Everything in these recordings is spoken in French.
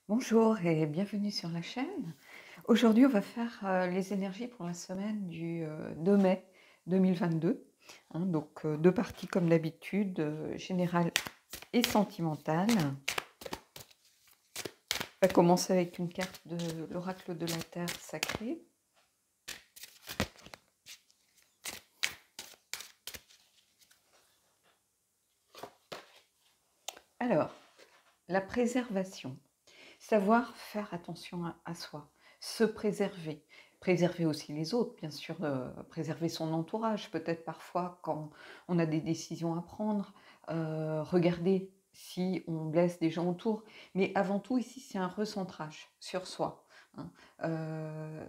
Bonjour et bienvenue sur la chaîne. Aujourd'hui, on va faire les énergies pour la semaine du 2 mai 2022. Donc, deux parties comme d'habitude, générale et sentimentale. On va commencer avec une carte de l'oracle de la Terre sacrée. Alors, la préservation. Savoir faire attention à soi, se préserver. Préserver aussi les autres, bien sûr, préserver son entourage, peut-être parfois quand on a des décisions à prendre, regarder si on blesse des gens autour. Mais avant tout, ici, c'est un recentrage sur soi. Hein. Euh,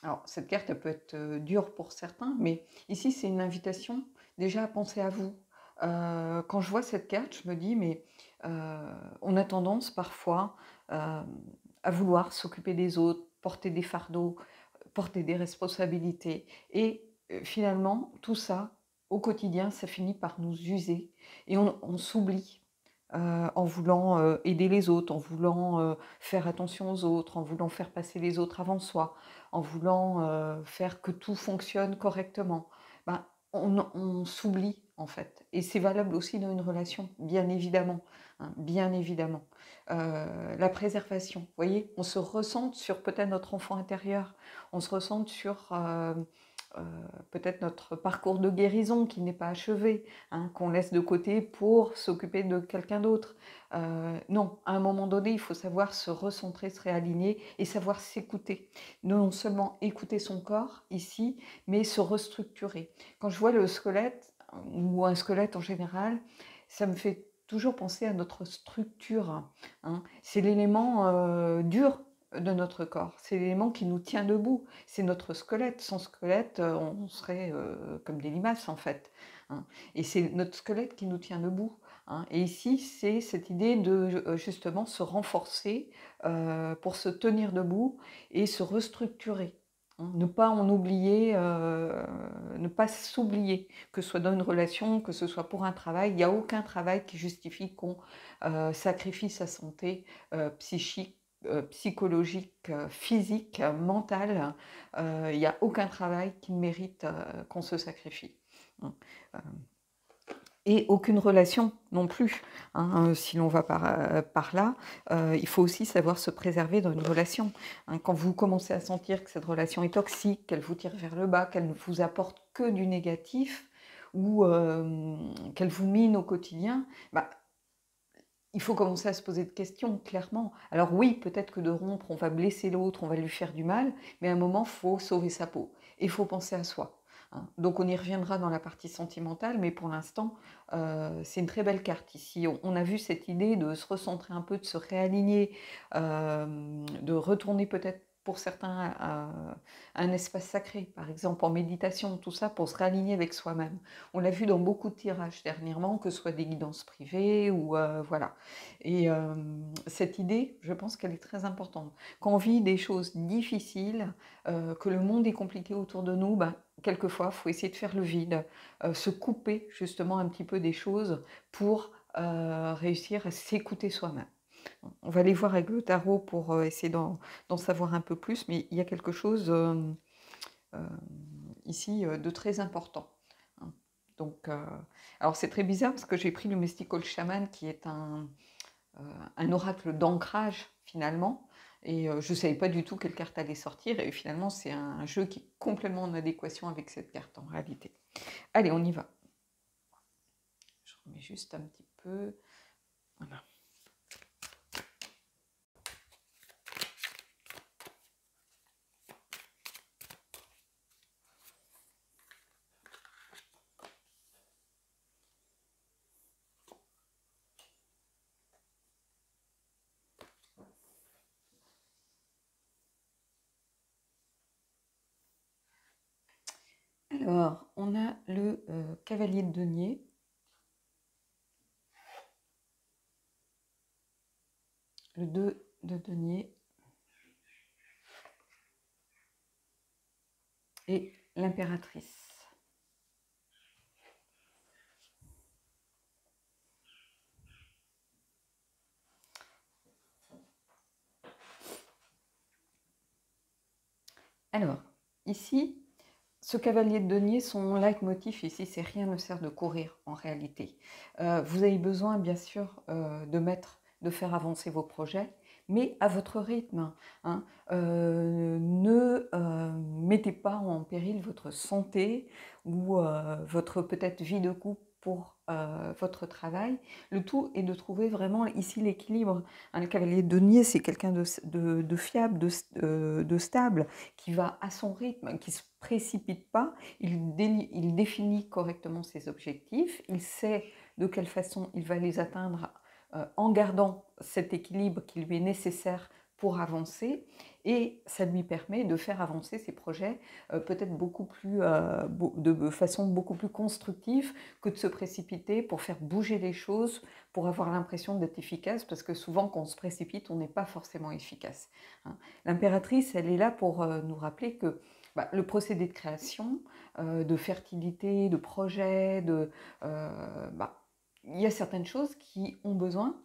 alors, cette carte, elle peut être dure pour certains, mais ici, c'est une invitation déjà à penser à vous. Quand je vois cette carte, je me dis, mais on a tendance parfois à vouloir s'occuper des autres, porter des fardeaux, porter des responsabilités. Et finalement, tout ça, au quotidien, ça finit par nous user et on s'oublie. En voulant aider les autres, en voulant faire attention aux autres, en voulant faire passer les autres avant soi, en voulant faire que tout fonctionne correctement, ben, on s'oublie en fait. Et c'est valable aussi dans une relation, bien évidemment. Hein, bien évidemment. La préservation, vous voyez, on se ressente sur peut-être notre enfant intérieur, on se ressente sur euh, peut-être notre parcours de guérison qui n'est pas achevé, hein, qu'on laisse de côté pour s'occuper de quelqu'un d'autre. Non, à un moment donné, il faut savoir se recentrer, se réaligner et savoir s'écouter. Non seulement écouter son corps ici, mais se restructurer. Quand je vois le squelette, ou un squelette en général, ça me fait toujours penser à notre structure. Hein. C'est l'élément dur de notre corps, c'est l'élément qui nous tient debout, c'est notre squelette. Sans squelette, on serait comme des limaces en fait. Hein. Et c'est notre squelette qui nous tient debout. Hein. Et ici, c'est cette idée de justement se renforcer pour se tenir debout et se restructurer. Hein. Ne pas en oublier, ne pas s'oublier, que ce soit dans une relation, que ce soit pour un travail. Il n'y a aucun travail qui justifie qu'on sacrifie sa santé psychique, psychologique, physique, mentale. Il n'y a aucun travail qui mérite qu'on se sacrifie. Hein. Et aucune relation non plus. Hein, si l'on va par là, il faut aussi savoir se préserver dans une relation. Hein, quand vous commencez à sentir que cette relation est toxique, qu'elle vous tire vers le bas, qu'elle ne vous apporte que du négatif, ou qu'elle vous mine au quotidien, bah, il faut commencer à se poser de questions, clairement. Alors oui, peut-être que de rompre, on va blesser l'autre, on va lui faire du mal, mais à un moment, il faut sauver sa peau. Et il faut penser à soi. Hein. Donc on y reviendra dans la partie sentimentale, mais pour l'instant, c'est une très belle carte ici. On a vu cette idée de se recentrer un peu, de se réaligner, de retourner peut-être pour certains à un espace sacré, par exemple en méditation, tout ça pour se réaligner avec soi-même. On l'a vu dans beaucoup de tirages dernièrement, que ce soit des guidances privées ou voilà. Et cette idée, je pense qu'elle est très importante. Quand on vit des choses difficiles, que le monde est compliqué autour de nous, ben, quelquefois, il faut essayer de faire le vide, se couper justement un petit peu des choses pour réussir à s'écouter soi-même. On va aller voir avec le tarot pour essayer d'en savoir un peu plus, mais il y a quelque chose euh, ici de très important. Hein. Donc, alors c'est très bizarre parce que j'ai pris le Mystical Shaman qui est un oracle d'ancrage finalement. Et je ne savais pas du tout quelle carte allait sortir. Et finalement, c'est un jeu qui est complètement en adéquation avec cette carte en réalité. Allez, on y va. Je remets juste un petit peu. Voilà. Alors, on a le cavalier de denier. Le 2 de denier. Et l'impératrice. Alors, ici, ce cavalier de denier, son leitmotiv ici, c'est rien ne sert de courir en réalité. Vous avez besoin, bien sûr, de faire avancer vos projets, mais à votre rythme, hein. Ne mettez pas en péril votre santé ou votre peut-être vie de couple pour votre travail. Le tout est de trouver vraiment ici l'équilibre. Hein, le cavalier de denier, c'est quelqu'un de fiable, de stable, qui va à son rythme, qui ne se précipite pas, il définit correctement ses objectifs, il sait de quelle façon il va les atteindre en gardant cet équilibre qui lui est nécessaire pour avancer, et ça lui permet de faire avancer ses projets peut-être de façon beaucoup plus constructive que de se précipiter pour faire bouger les choses, pour avoir l'impression d'être efficace, parce que souvent quand on se précipite, on n'est pas forcément efficace. Hein. L'impératrice, elle est là pour nous rappeler que le procédé de création, de fertilité, de projet, il y a certaines choses qui ont besoin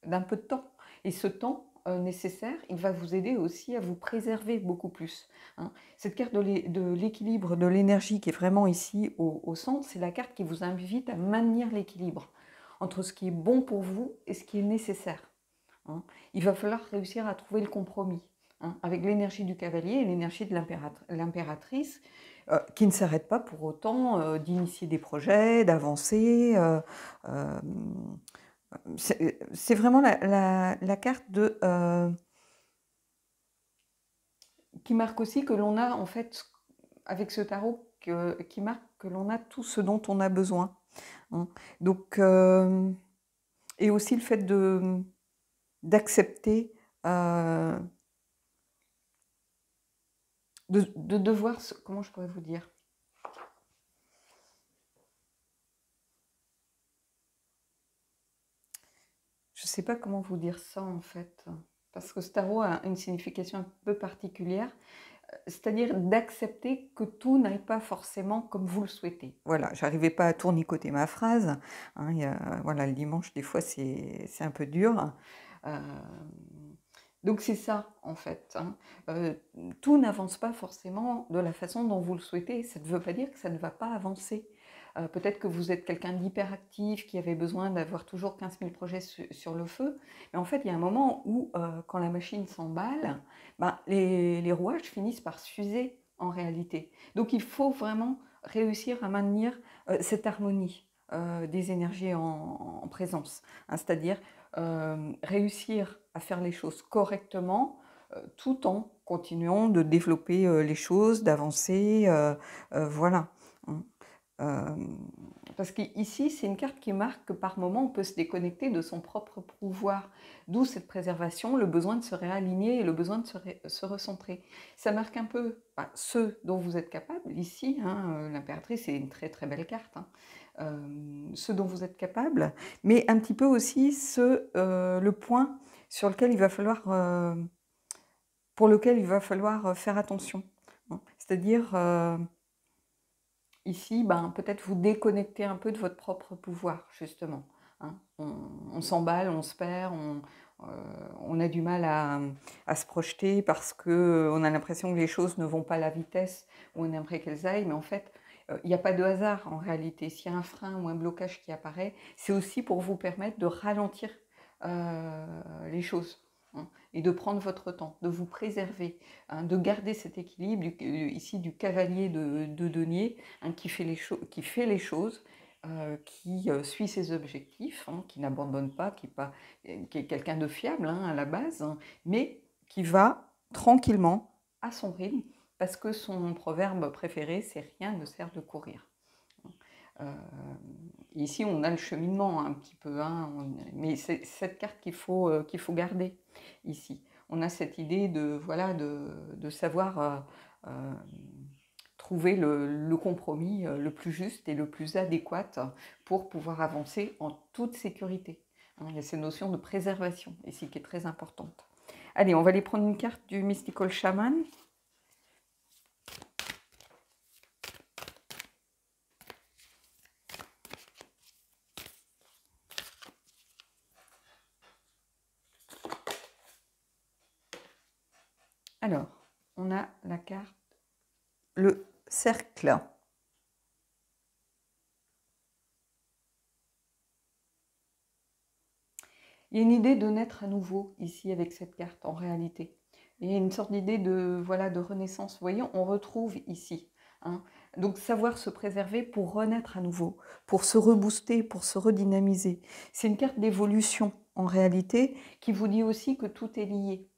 d'un peu de temps. Et ce temps nécessaire, il va vous aider aussi à vous préserver beaucoup plus. Hein. Cette carte de l'équilibre, de l'énergie qui est vraiment ici au centre, c'est la carte qui vous invite à maintenir l'équilibre entre ce qui est bon pour vous et ce qui est nécessaire. Hein. Il va falloir réussir à trouver le compromis. Hein, avec l'énergie du cavalier et l'énergie de l'impératrice, qui ne s'arrête pas pour autant d'initier des projets, d'avancer. C'est vraiment la carte qui marque aussi que l'on a, en fait, avec ce tarot, qui marque que l'on a tout ce dont on a besoin. Hein. Donc, et aussi le fait d'accepter de devoir, comment je pourrais vous dire, je ne sais pas comment vous dire ça en fait, parce que ce tarot a une signification un peu particulière, c'est-à-dire d'accepter que tout n'aille pas forcément comme vous le souhaitez. Voilà, j'arrivais pas à tournicoter ma phrase, hein, voilà, le dimanche des fois c'est un peu dur. Donc c'est ça en fait. Hein. Tout n'avance pas forcément de la façon dont vous le souhaitez. Ça ne veut pas dire que ça ne va pas avancer. Peut-être que vous êtes quelqu'un d'hyperactif qui avait besoin d'avoir toujours 15 000 projets sur le feu. Mais en fait, il y a un moment où, quand la machine s'emballe, les rouages finissent par s'user en réalité. Donc il faut vraiment réussir à maintenir cette harmonie des énergies en présence. Hein, c'est-à-dire réussir à faire les choses correctement tout en continuant de développer les choses, d'avancer, voilà. Parce qu'ici, c'est une carte qui marque que par moment, on peut se déconnecter de son propre pouvoir. D'où cette préservation, le besoin de se réaligner et le besoin de se recentrer. Ça marque un peu ce dont vous êtes capable. Ici, hein, l'impératrice, c'est une très très belle carte. Hein. Ce dont vous êtes capable, mais un petit peu aussi le point sur lequel il va falloir, pour lequel il va falloir faire attention. Hein. C'est-à-dire, ici, peut-être vous déconnecter un peu de votre propre pouvoir, justement. Hein. On s'emballe, on se perd, on a du mal à se projeter parce qu'on a l'impression que les choses ne vont pas à la vitesse où on aimerait qu'elles aillent, mais en fait, il n'y a pas de hasard en réalité. S'il y a un frein ou un blocage qui apparaît, c'est aussi pour vous permettre de ralentir les choses. Hein, et de prendre votre temps, de vous préserver, hein, de garder cet équilibre ici du cavalier de denier, hein, qui fait les choses, qui suit ses objectifs, hein, qui n'abandonne pas, qui est quelqu'un de fiable hein, à la base, hein, mais qui va tranquillement à son rythme, parce que son proverbe préféré, c'est « rien ne sert de courir ». Ici, on a le cheminement un petit peu, hein, mais c'est cette carte qu'il faut garder ici. On a cette idée de savoir trouver le compromis le plus juste et le plus adéquat pour pouvoir avancer en toute sécurité. Hein, il y a cette notion de préservation ici qui est très importante. Allez, on va aller prendre une carte du Mystical Shaman. Alors, on a la carte, le cercle. Il y a une idée de naître à nouveau ici avec cette carte en réalité. Il y a une sorte d'idée de, voilà, de renaissance. Vous voyez, on retrouve ici. Hein. Donc savoir se préserver pour renaître à nouveau, pour se rebooster, pour se redynamiser. C'est une carte d'évolution en réalité qui vous dit aussi que tout est lié.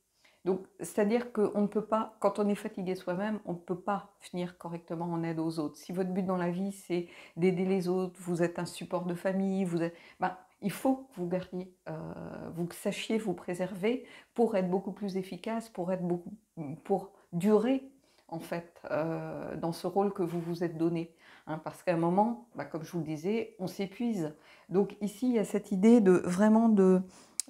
Donc, c'est-à-dire qu'on ne peut pas, quand on est fatigué soi-même, on ne peut pas finir correctement en aide aux autres. Si votre but dans la vie, c'est d'aider les autres, vous êtes un support de famille, ben, il faut que vous gardiez, vous sachiez vous préserver pour être beaucoup plus efficace, pour durer, en fait, dans ce rôle que vous vous êtes donné. Hein, parce qu'à un moment, ben, comme je vous le disais, on s'épuise. Donc ici, il y a cette idée de vraiment de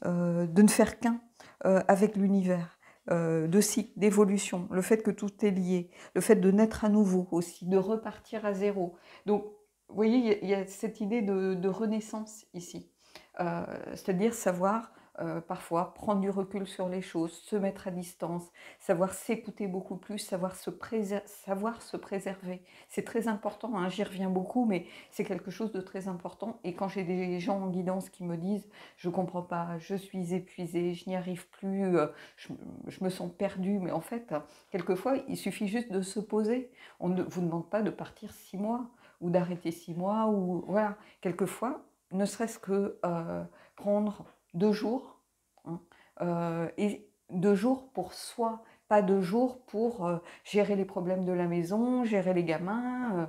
ne faire qu'un avec l'univers. De cycle, d'évolution, le fait que tout est lié, le fait de naître à nouveau aussi, de repartir à zéro. Donc, vous voyez, il y a cette idée de renaissance ici. C'est-à-dire savoir parfois prendre du recul sur les choses, se mettre à distance, savoir s'écouter beaucoup plus, savoir se préserver. C'est très important, hein, j'y reviens beaucoup, mais c'est quelque chose de très important. Et quand j'ai des gens en guidance qui me disent « je ne comprends pas, je suis épuisée, je n'y arrive plus, je me sens perdue », mais en fait, quelquefois, il suffit juste de se poser. On ne vous demande pas de partir 6 mois ou d'arrêter 6 mois, ou voilà. Quelquefois, ne serait-ce que prendre 2 jours, hein, et 2 jours pour soi, pas 2 jours pour gérer les problèmes de la maison, gérer les gamins,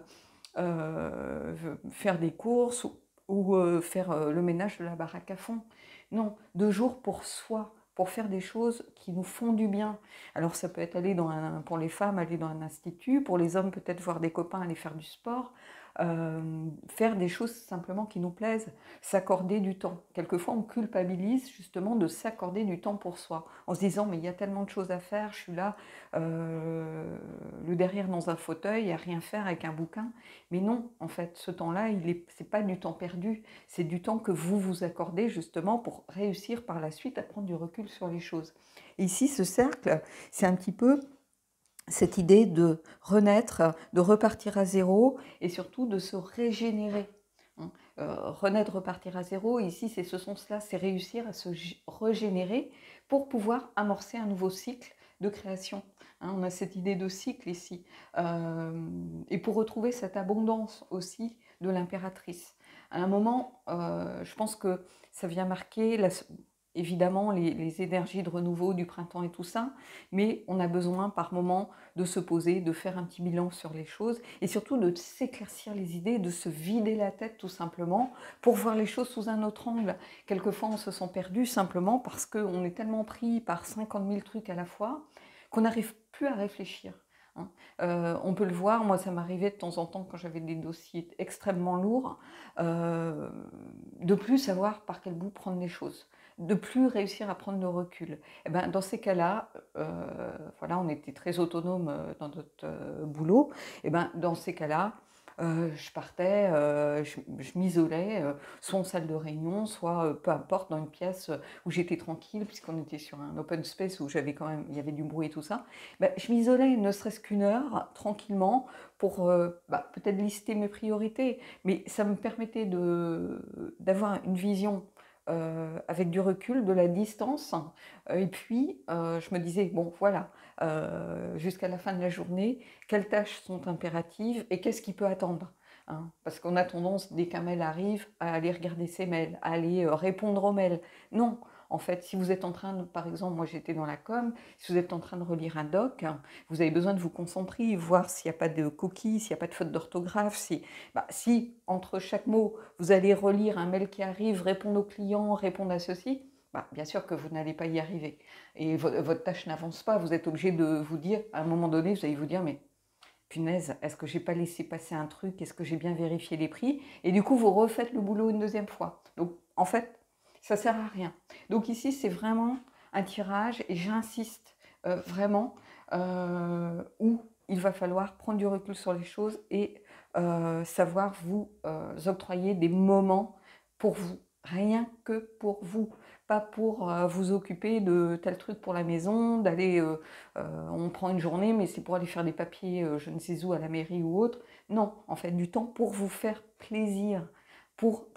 faire des courses ou faire le ménage de la baraque à fond. Non, 2 jours pour soi, pour faire des choses qui nous font du bien. Alors ça peut être aller pour les femmes, aller dans un institut, pour les hommes peut-être voir des copains, aller faire du sport, faire des choses simplement qui nous plaisent, s'accorder du temps. Quelquefois on culpabilise justement de s'accorder du temps pour soi, en se disant mais il y a tellement de choses à faire, je suis là, le derrière dans un fauteuil, à rien faire avec un bouquin. Mais non, en fait, ce temps-là, c'est pas du temps perdu, c'est du temps que vous vous accordez justement pour réussir par la suite à prendre du recul sur les choses. Et ici, ce cercle, c'est un petit peu cette idée de renaître, de repartir à zéro et surtout de se régénérer. Renaître, repartir à zéro, ici, c'est ce sens-là, c'est réussir à se régénérer pour pouvoir amorcer un nouveau cycle de création. Hein, on a cette idée de cycle ici. Et pour retrouver cette abondance aussi de l'impératrice. À un moment, je pense que ça vient marquer évidemment les énergies de renouveau du printemps et tout ça, mais on a besoin par moment de se poser, de faire un petit bilan sur les choses et surtout de s'éclaircir les idées, de se vider la tête tout simplement pour voir les choses sous un autre angle. Quelquefois on se sent perdu simplement parce qu'on est tellement pris par 50 000 trucs à la fois qu'on n'arrive plus à réfléchir. Hein. On peut le voir, moi ça m'arrivait de temps en temps quand j'avais des dossiers extrêmement lourds, de plus savoir par quel bout prendre les choses, de plus réussir à prendre le recul. Et ben, dans ces cas-là, voilà, on était très autonome dans notre boulot, et ben, dans ces cas-là, je partais, je m'isolais, soit en salle de réunion, soit peu importe, dans une pièce où j'étais tranquille, puisqu'on était sur un open space où j'avais quand même, il y avait du bruit et tout ça. Ben, je m'isolais ne serait-ce qu'une heure, tranquillement, pour peut-être lister mes priorités, mais ça me permettait d'avoir une vision avec du recul, de la distance, et puis je me disais, bon voilà, jusqu'à la fin de la journée, quelles tâches sont impératives et qu'est-ce qui peut attendre, hein, parce qu'on a tendance, dès qu'un mail arrive, à aller regarder ses mails, à aller répondre aux mails. Non, en fait, si vous êtes en train de, par exemple, moi j'étais dans la com, si vous êtes en train de relire un doc, vous avez besoin de vous concentrer, voir s'il n'y a pas de coquilles, s'il n'y a pas de faute d'orthographe, si entre chaque mot, vous allez relire un mail qui arrive, répondre au client, répondre à ceci, bien sûr que vous n'allez pas y arriver. Et votre tâche n'avance pas, vous êtes obligé de vous dire, à un moment donné, vous allez vous dire, mais punaise, est-ce que j'ai pas laissé passer un truc? Est-ce que j'ai bien vérifié les prix? Et du coup, vous refaites le boulot une deuxième fois. Donc, en fait, ça sert à rien. Donc ici, c'est vraiment un tirage, et j'insiste vraiment, où il va falloir prendre du recul sur les choses et savoir vous octroyer des moments pour vous, rien que pour vous. pas pour vous occuper de tel truc pour la maison, d'aller, on prend une journée, mais c'est pour aller faire des papiers, je ne sais où, à la mairie ou autre. Non, en fait, du temps pour vous faire plaisir, pour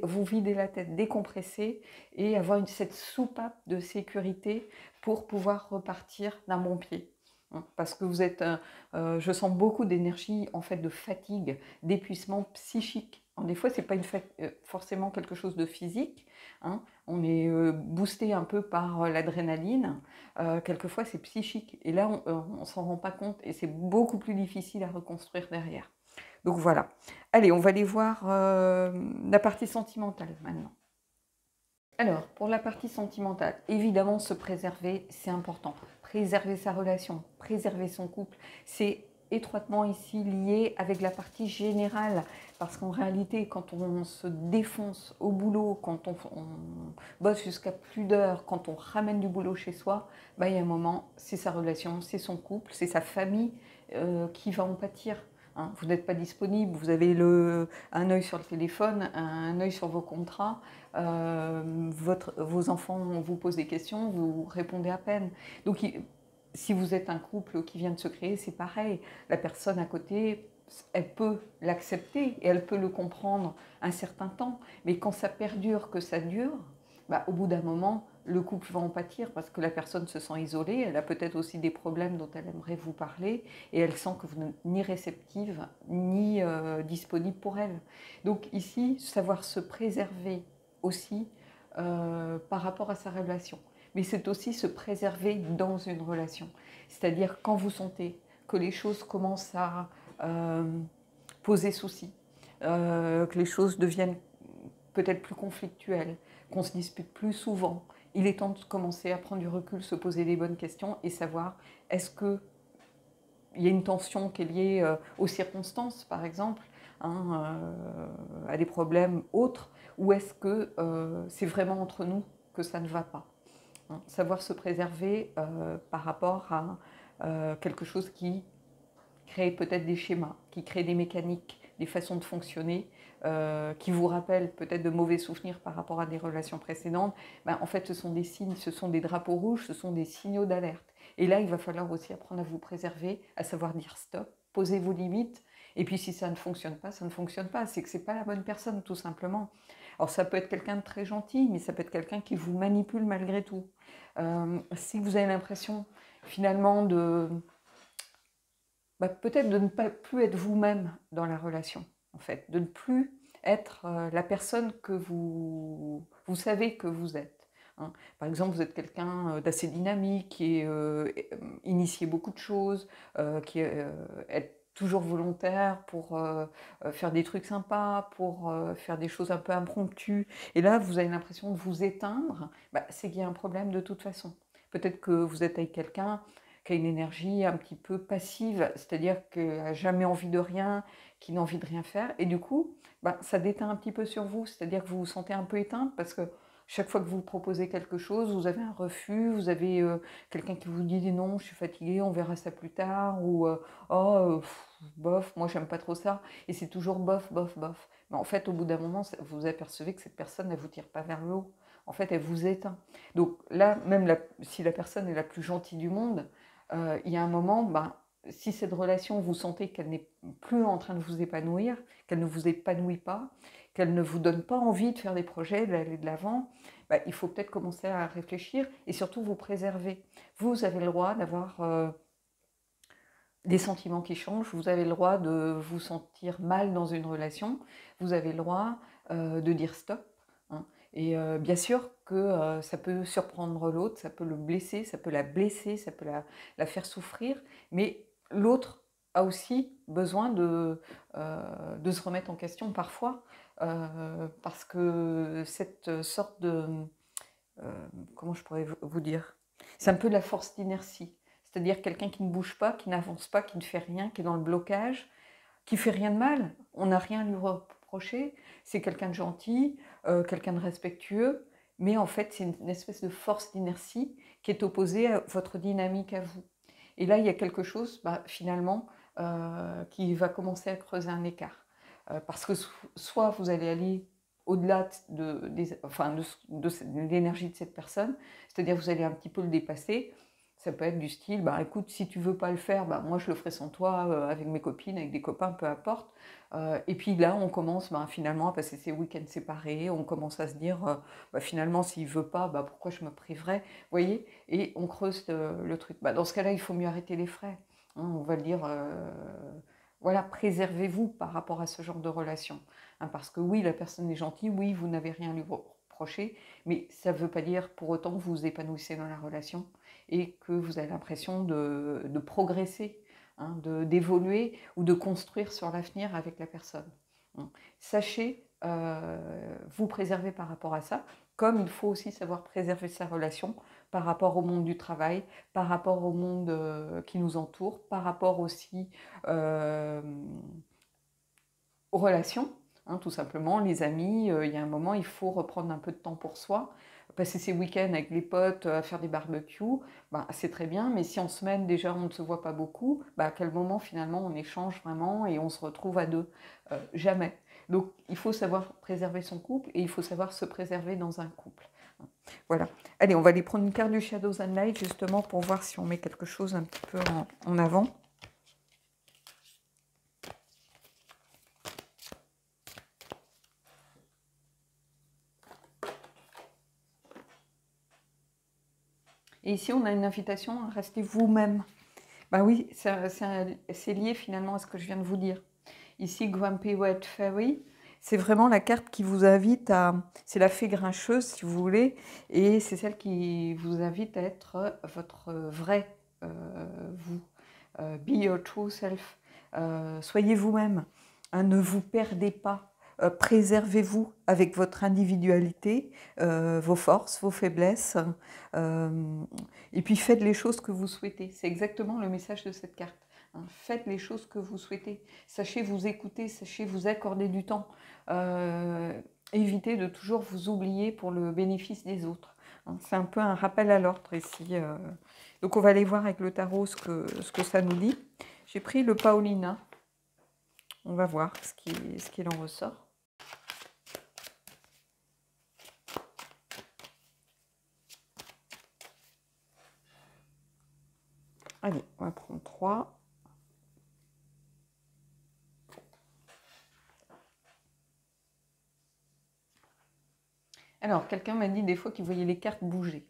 vous vider la tête, décompresser et avoir cette soupape de sécurité pour pouvoir repartir d'un bon pied. Parce que vous êtes, je sens beaucoup d'énergie, en fait, de fatigue, d'épuisement psychique. Des fois, c'est pas forcément quelque chose de physique, hein. On est boosté un peu par l'adrénaline. Quelquefois, c'est psychique. Et là, on s'en rend pas compte et c'est beaucoup plus difficile à reconstruire derrière. Donc voilà. Allez, on va aller voir la partie sentimentale maintenant. Alors, pour la partie sentimentale, évidemment, se préserver, c'est important. Préserver sa relation, préserver son couple, c'est étroitement ici lié avec la partie générale. Parce qu'en réalité, quand on se défonce au boulot, quand on bosse jusqu'à plus d'heures, quand on ramène du boulot chez soi, bah, il y a un moment, c'est sa relation, c'est son couple, c'est sa famille qui va en pâtir. Hein. Vous n'êtes pas disponible, vous avez un œil sur le téléphone, un œil sur vos contrats. Vos enfants vous posent des questions, vous répondez à peine. Donc, si vous êtes un couple qui vient de se créer, c'est pareil. La personne à côté, elle peut l'accepter et elle peut le comprendre un certain temps. Mais quand ça perdure, que ça dure, bah, au bout d'un moment, le couple va en pâtir parce que la personne se sent isolée. Elle a peut-être aussi des problèmes dont elle aimerait vous parler et elle sent que vous n'êtes ni réceptive ni disponible pour elle. Donc ici, savoir se préserver aussi par rapport à sa relation. Mais c'est aussi se préserver dans une relation. C'est-à-dire quand vous sentez que les choses commencent à poser souci, que les choses deviennent peut-être plus conflictuelles, qu'on se dispute plus souvent, il est temps de commencer à prendre du recul, se poser les bonnes questions et savoir est-ce que il y a une tension qui est liée aux circonstances, par exemple, hein, à des problèmes autres, ou est-ce que c'est vraiment entre nous que ça ne va pas, hein. Savoir se préserver par rapport à quelque chose qui crée peut-être des schémas, qui crée des mécaniques, des façons de fonctionner, qui vous rappellent peut-être de mauvais souvenirs par rapport à des relations précédentes. Ben, en fait, ce sont des signes, ce sont des drapeaux rouges, ce sont des signaux d'alerte. Et là, il va falloir aussi apprendre à vous préserver, à savoir dire stop, poser vos limites. Et puis, si ça ne fonctionne pas, ça ne fonctionne pas. C'est que ce n'est pas la bonne personne, tout simplement. Alors, ça peut être quelqu'un de très gentil, mais ça peut être quelqu'un qui vous manipule malgré tout. Si vous avez l'impression, finalement, peut-être de ne pas plus être vous-même dans la relation, en fait, de ne plus être la personne que vous savez que vous êtes, hein. Par exemple, vous êtes quelqu'un d'assez dynamique, qui est initié beaucoup de choses, qui est toujours volontaire pour faire des trucs sympas, pour faire des choses un peu impromptues. Et là, vous avez l'impression de vous éteindre, c'est qu'il y a un problème de toute façon. Peut-être que vous êtes avec quelqu'un qui a une énergie un petit peu passive, c'est-à-dire qui n'a jamais envie de rien, qui n'a envie de rien faire. Et du coup, ça déteint un petit peu sur vous, c'est-à-dire que vous vous sentez un peu éteinte parce que chaque fois que vous proposez quelque chose, vous avez un refus, vous avez quelqu'un qui vous dit non, je suis fatigué, on verra ça plus tard, ou bof, moi j'aime pas trop ça, et c'est toujours bof, bof, bof. Mais en fait, au bout d'un moment, vous apercevez que cette personne, elle vous tire pas vers le haut. En fait, elle vous éteint. Donc là, même si la personne est la plus gentille du monde, il y a un moment, si cette relation, vous sentez qu'elle n'est plus en train de vous épanouir, qu'elle ne vous épanouit pas, qu'elle ne vous donne pas envie de faire des projets, d'aller de l'avant, il faut peut-être commencer à réfléchir et surtout vous préserver. Vous avez le droit d'avoir des sentiments qui changent, vous avez le droit de vous sentir mal dans une relation, vous avez le droit de dire stop, hein. Et bien sûr que ça peut surprendre l'autre, ça peut le blesser, ça peut la blesser, ça peut la faire souffrir, mais l'autre a aussi besoin de se remettre en question parfois, parce que cette sorte de... comment je pourrais vous dire? C'est un peu de la force d'inertie. C'est-à-dire quelqu'un qui ne bouge pas, qui n'avance pas, qui ne fait rien, qui est dans le blocage, qui fait rien de mal. On n'a rien à lui reprocher. C'est quelqu'un de gentil, quelqu'un de respectueux, mais en fait, c'est une espèce de force d'inertie qui est opposée à votre dynamique à vous. Et là, il y a quelque chose, finalement, qui va commencer à creuser un écart. Parce que soit vous allez aller au-delà enfin, de l'énergie de cette personne, c'est-à-dire vous allez un petit peu le dépasser. Ça peut être du style, bah écoute, si tu veux pas le faire, bah moi je le ferai sans toi, avec mes copines, avec des copains, peu importe. Et puis là, on commence finalement à passer ces week-ends séparés, on commence à se dire, bah, finalement, s'il veut pas, bah, pourquoi je me priverais, vous voyez? Et on creuse le truc. Bah, dans ce cas-là, il faut mieux arrêter les frais. Hein, on va le dire, voilà, préservez-vous par rapport à ce genre de relation. Hein, parce que oui, la personne est gentille, oui, vous n'avez rien à lui reprocher, mais ça ne veut pas dire pour autant que vous vous épanouissez dans la relation et que vous avez l'impression de progresser, hein, d'évoluer ou de construire sur l'avenir avec la personne. Hein. Sachez vous préserver par rapport à ça, comme il faut aussi savoir préserver sa relation par rapport au monde du travail, par rapport au monde qui nous entoure, par rapport aussi euh, aux relations, hein, tout simplement, les amis, il y a un moment, il faut reprendre un peu de temps pour soi. Passer ses week-ends avec les potes à faire des barbecues, bah, c'est très bien, mais si en semaine déjà on ne se voit pas beaucoup, bah, à quel moment finalement on échange vraiment et on se retrouve à deux? Jamais. Donc il faut savoir préserver son couple et il faut savoir se préserver dans un couple. Voilà. Allez, on va aller prendre une carte du Shadows and Light justement pour voir si on met quelque chose un petit peu en avant. Et ici, on a une invitation à rester vous-même. Ben oui, c'est lié finalement à ce que je viens de vous dire. Ici, Grumpy Wet Fairy, c'est vraiment la carte qui vous invite à... C'est la fée grincheuse, si vous voulez, et c'est celle qui vous invite à être votre vrai vous. Be your true self. Soyez vous-même. Hein, ne vous perdez pas. Préservez-vous avec votre individualité, vos forces, vos faiblesses, et puis faites les choses que vous souhaitez. C'est exactement le message de cette carte. Hein. Faites les choses que vous souhaitez. Sachez vous écouter, sachez vous accorder du temps. Évitez de toujours vous oublier pour le bénéfice des autres. Hein. C'est un peu un rappel à l'ordre ici. Donc on va aller voir avec le tarot ce que ça nous dit. J'ai pris le Paulina. On va voir ce qu'il en ressort. Allez, on va prendre 3. Alors, quelqu'un m'a dit des fois qu'il voyait les cartes bouger.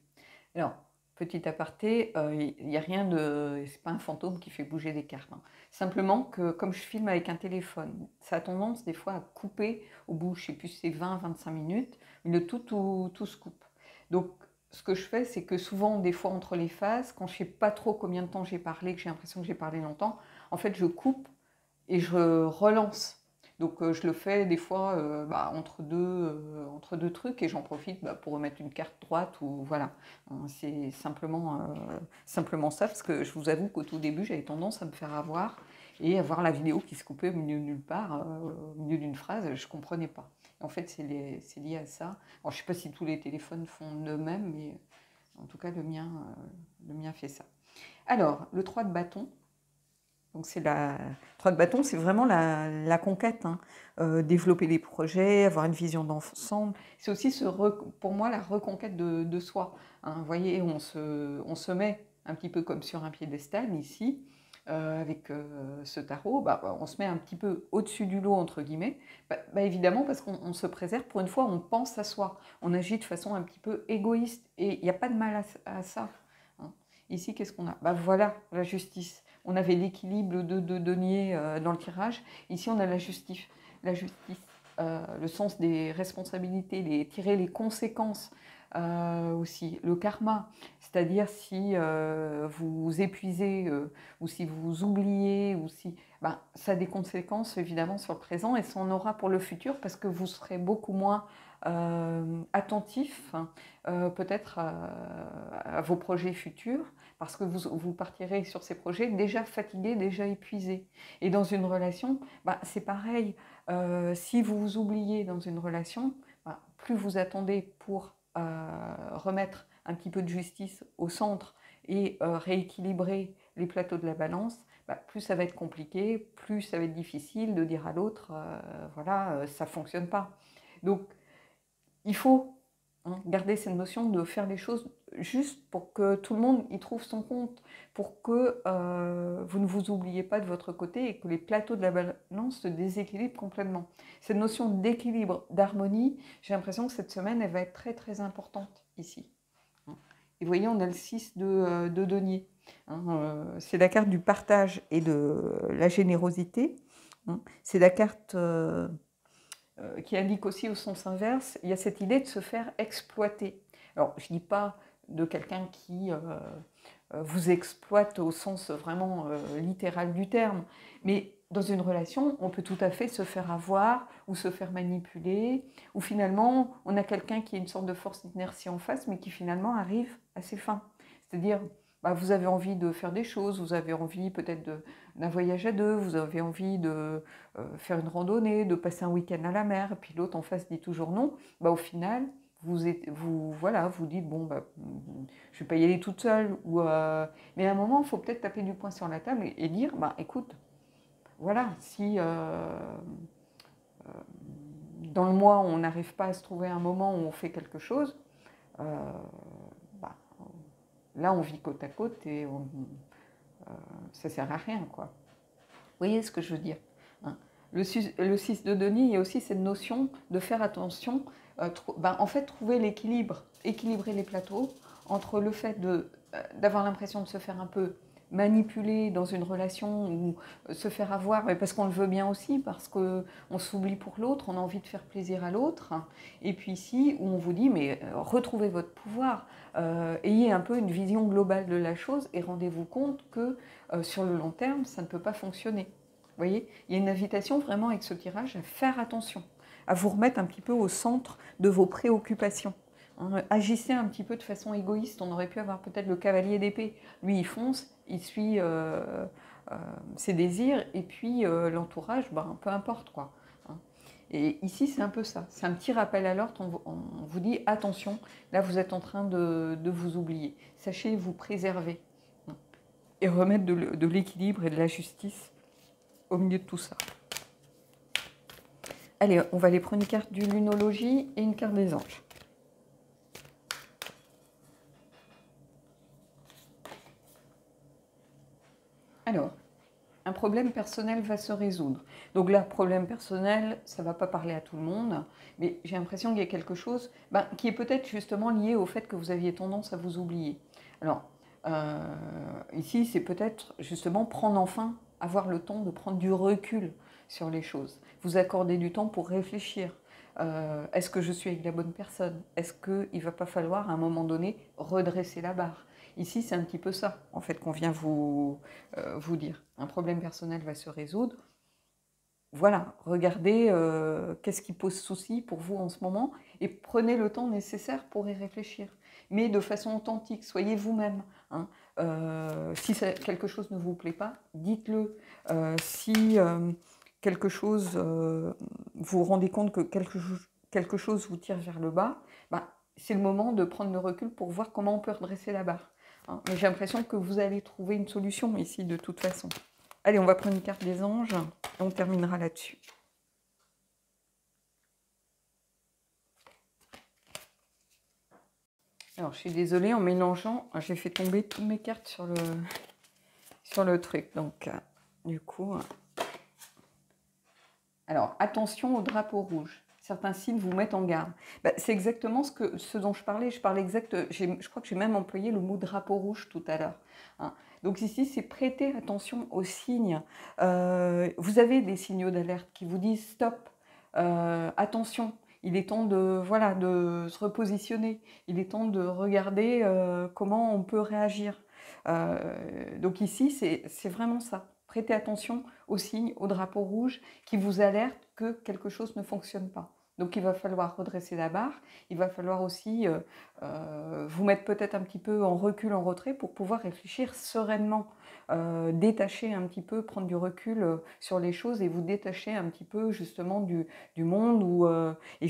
Alors, petit aparté, il n'y a rien de... C'est pas un fantôme qui fait bouger les cartes. Hein. Simplement que, comme je filme avec un téléphone, ça a tendance des fois à couper au bout, je sais plus, c'est 20-25 minutes, mais tout se coupe. Donc, ce que je fais, c'est que souvent, des fois, entre les phases, quand je ne sais pas trop combien de temps j'ai parlé, que j'ai l'impression que j'ai parlé longtemps, en fait, je coupe et je relance. Donc je le fais des fois entre deux trucs et j'en profite pour remettre une carte droite ou voilà. C'est simplement ça parce que je vous avoue qu'au tout début j'avais tendance à me faire avoir et à voir la vidéo qui se coupait au milieu de nulle part, au milieu d'une phrase, je ne comprenais pas. Et en fait c'est lié à ça. Alors, je ne sais pas si tous les téléphones font de même, mais en tout cas le mien fait ça. Alors le 3 de bâton. Donc c'est la 3 de bâton, c'est vraiment la conquête, hein. Développer des projets, avoir une vision d'ensemble. C'est aussi pour moi la reconquête de soi. Hein. Vous voyez, on se met un petit peu comme sur un piédestal ici, avec ce tarot, on se met un petit peu au-dessus du lot, entre guillemets, évidemment parce qu'on se préserve, pour une fois on pense à soi, on agit de façon un petit peu égoïste, et il n'y a pas de mal à ça. Hein. Ici, qu'est-ce qu'on a? Voilà, la justice. On avait l'équilibre de denier dans le tirage. Ici, on a la justice, le sens des responsabilités, tirer les conséquences aussi, le karma. C'est-à-dire si vous épuisez ou si vous oubliez, ou si, ça a des conséquences évidemment sur le présent et ça en aura pour le futur parce que vous serez beaucoup moins attentif peut-être à vos projets futurs parce que vous partirez sur ces projets déjà fatigué, déjà épuisé. Et dans une relation, c'est pareil. Si vous vous oubliez dans une relation, plus vous attendez pour remettre un petit peu de justice au centre et rééquilibrer les plateaux de la balance, plus ça va être compliqué, plus ça va être difficile de dire à l'autre, voilà, ça ne fonctionne pas. Donc, il faut garder cette notion de faire les choses juste pour que tout le monde y trouve son compte, pour que vous ne vous oubliez pas de votre côté et que les plateaux de la balance se déséquilibrent complètement. Cette notion d'équilibre, d'harmonie, j'ai l'impression que cette semaine, elle va être très très importante ici. Et vous voyez, on a le 6 de denier. C'est la carte du partage et de la générosité. C'est la carte qui indique aussi au sens inverse, il y a cette idée de se faire exploiter. Alors, je ne dis pas de quelqu'un qui vous exploite au sens vraiment littéral du terme, mais dans une relation, on peut tout à fait se faire avoir ou se faire manipuler, ou finalement, on a quelqu'un qui a une sorte de force d'inertie en face, mais qui finalement arrive à ses fins. C'est-à-dire, vous avez envie de faire des choses, vous avez envie peut-être d'un voyage à deux, vous avez envie de faire une randonnée, de passer un week-end à la mer, et puis l'autre en face dit toujours non. Au final, vous dites, bon, je ne vais pas y aller toute seule. Mais à un moment, il faut peut-être taper du poing sur la table et dire, écoute, voilà, si dans le mois, on n'arrive pas à se trouver un moment où on fait quelque chose, là, on vit côte à côte et ça ne sert à rien, quoi. Vous voyez ce que je veux dire, hein. Le 6 de denier, il y a aussi cette notion de faire attention, en fait, trouver l'équilibre, équilibrer les plateaux entre le fait d'avoir l'impression de se faire un peu manipuler dans une relation ou se faire avoir, mais parce qu'on le veut bien aussi, parce qu'on s'oublie pour l'autre, on a envie de faire plaisir à l'autre. Et puis ici, où on vous dit, mais retrouvez votre pouvoir, ayez un peu une vision globale de la chose et rendez-vous compte que sur le long terme, ça ne peut pas fonctionner. Vous voyez, il y a une invitation vraiment avec ce tirage à faire attention, à vous remettre un petit peu au centre de vos préoccupations. Agissez un petit peu de façon égoïste. On aurait pu avoir peut-être le cavalier d'épée. Lui, il fonce, il suit ses désirs, et puis l'entourage, peu importe quoi. Et ici, c'est un peu ça. C'est un petit rappel à l'ordre. On vous dit, attention, là, vous êtes en train de vous oublier. Sachez vous préserver et remettre de l'équilibre et de la justice au milieu de tout ça. Allez, on va aller prendre une carte du lunologie et une carte des anges. Alors, un problème personnel va se résoudre. Donc là, problème personnel, ça ne va pas parler à tout le monde, mais j'ai l'impression qu'il y a quelque chose qui est peut-être justement lié au fait que vous aviez tendance à vous oublier. Alors, ici, c'est peut-être justement prendre enfin, avoir le temps de prendre du recul sur les choses. Vous accorder du temps pour réfléchir. Est-ce que je suis avec la bonne personne? Est-ce qu'il ne va pas falloir à un moment donné redresser la barre? Ici, c'est un petit peu ça, en fait, qu'on vient vous dire. Un problème personnel va se résoudre. Voilà, regardez qu'est-ce qui pose souci pour vous en ce moment et prenez le temps nécessaire pour y réfléchir. Mais de façon authentique, soyez vous-même. Si quelque chose ne vous plaît pas, dites-le. Si quelque chose, vous vous rendez compte que quelque chose vous tire vers le bas, c'est le moment de prendre le recul pour voir comment on peut redresser la barre. Mais j'ai l'impression que vous allez trouver une solution ici de toute façon. Allez, on va prendre une carte des anges et on terminera là-dessus. Alors, je suis désolée, en mélangeant, j'ai fait tomber toutes mes cartes sur le truc. Donc, du coup... Alors, attention au drapeau rouge. Certains signes vous mettent en garde. C'est exactement ce dont je parlais. Je crois que j'ai même employé le mot drapeau rouge tout à l'heure. Donc ici, c'est prêter attention aux signes. Vous avez des signaux d'alerte qui vous disent stop, attention. Il est temps de se repositionner. Il est temps de regarder comment on peut réagir. Donc ici, c'est vraiment ça. Prêtez attention aux signes, aux drapeaux rouges qui vous alertent que quelque chose ne fonctionne pas. Donc il va falloir redresser la barre, il va falloir aussi vous mettre peut-être un petit peu en recul, en retrait pour pouvoir réfléchir sereinement, détacher un petit peu, prendre du recul sur les choses et vous détacher un petit peu justement du monde et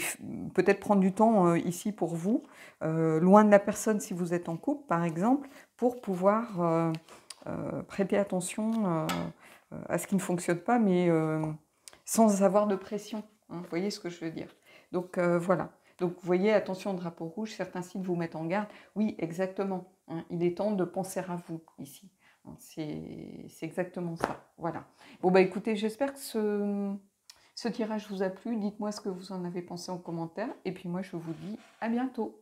peut-être prendre du temps ici pour vous, loin de la personne si vous êtes en couple par exemple, pour pouvoir prêter attention à ce qui ne fonctionne pas, mais sans avoir de pression. Vous voyez ce que je veux dire? Donc voilà. Donc, vous voyez, attention, drapeau rouge, certains signes vous mettent en garde. Oui, exactement, hein, il est temps de penser à vous, ici. Hein, c'est exactement ça, voilà. Bon, bah écoutez, j'espère que ce tirage vous a plu. Dites-moi ce que vous en avez pensé en commentaire. Et puis moi, je vous dis à bientôt.